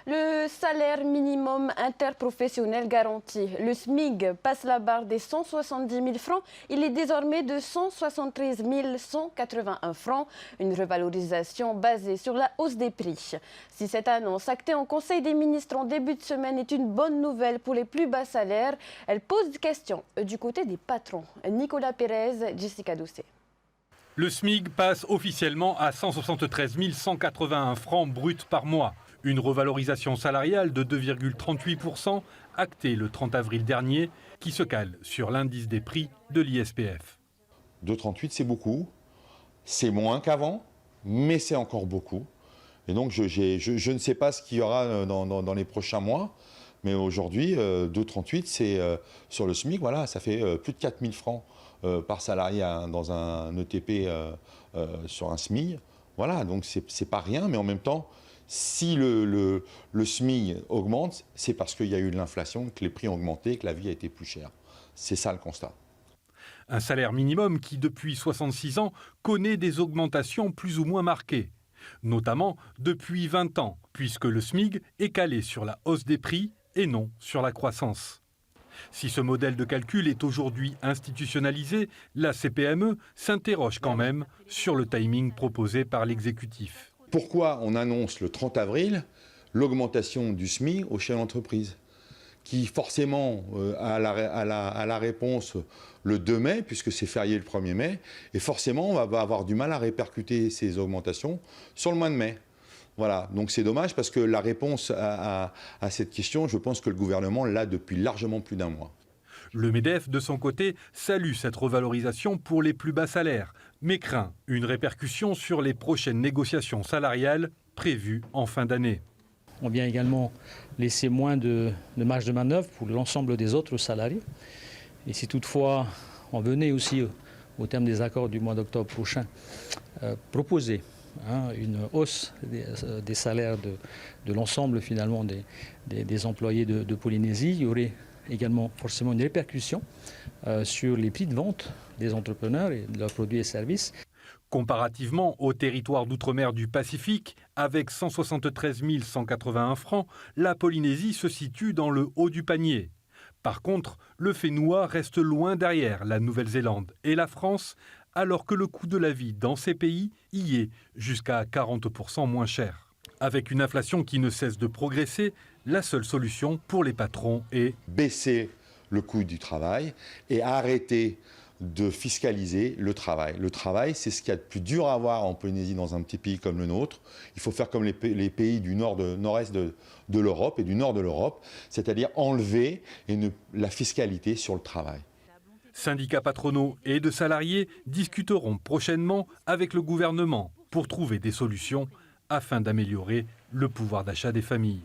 Le salaire minimum interprofessionnel garanti, le SMIG, passe la barre des 170 000 francs. Il est désormais de 173 181 francs, une revalorisation basée sur la hausse des prix. Si cette annonce actée en Conseil des ministres en début de semaine est une bonne nouvelle pour les plus bas salaires, elle pose des questions du côté des patrons. Nicolas Pérez, Jessica Doucet. Le SMIG passe officiellement à 173 181 francs bruts par mois. Une revalorisation salariale de 2,38% actée le 30 avril dernier, qui se cale sur l'indice des prix de l'ISPF. 2,38 c'est beaucoup, c'est moins qu'avant, mais c'est encore beaucoup. Et donc je ne sais pas ce qu'il y aura dans les prochains mois, mais aujourd'hui 2,38 c'est sur le SMIC, voilà, ça fait plus de 4 000 francs par salarié dans un ETP sur un SMIC. Voilà, donc c'est pas rien, mais en même temps, si le SMIC augmente, c'est parce qu'il y a eu de l'inflation, que les prix ont augmenté, que la vie a été plus chère. C'est ça le constat. Un salaire minimum qui, depuis 66 ans, connaît des augmentations plus ou moins marquées. Notamment depuis 20 ans, puisque le SMIG est calé sur la hausse des prix et non sur la croissance. Si ce modèle de calcul est aujourd'hui institutionnalisé, la CPME s'interroge quand même sur le timing proposé par l'exécutif. Pourquoi on annonce le 30 avril l'augmentation du SMIC aux chefs d'entreprise, qui forcément a la réponse le 2 mai, puisque c'est férié le 1er mai, et forcément on va avoir du mal à répercuter ces augmentations sur le mois de mai. Voilà, donc c'est dommage parce que la réponse à cette question, je pense que le gouvernement l'a depuis largement plus d'un mois. Le MEDEF, de son côté, salue cette revalorisation pour les plus bas salaires, mais craint une répercussion sur les prochaines négociations salariales prévues en fin d'année. On vient également laisser moins de marge de manœuvre pour l'ensemble des autres salariés. Et si toutefois on venait aussi, au terme des accords du mois d'octobre prochain, proposer une hausse des salaires de l'ensemble finalement des employés de Polynésie, il y aurait également forcément une répercussion sur les prix de vente des entrepreneurs et de leurs produits et services. Comparativement au territoire d'outre-mer du Pacifique, avec 173 181 francs, la Polynésie se situe dans le haut du panier. Par contre, le Fénois reste loin derrière la Nouvelle-Zélande et la France, alors que le coût de la vie dans ces pays y est jusqu'à 40% moins cher. Avec une inflation qui ne cesse de progresser, la seule solution pour les patrons est baisser le coût du travail et arrêter de fiscaliser le travail. Le travail, c'est ce qu'il y a de plus dur à avoir en Polynésie dans un petit pays comme le nôtre. Il faut faire comme les pays du nord-est de l'Europe et du nord de l'Europe, c'est-à-dire enlever la fiscalité sur le travail. Syndicats patronaux et de salariés discuteront prochainement avec le gouvernement pour trouver des solutions afin d'améliorer le pouvoir d'achat des familles.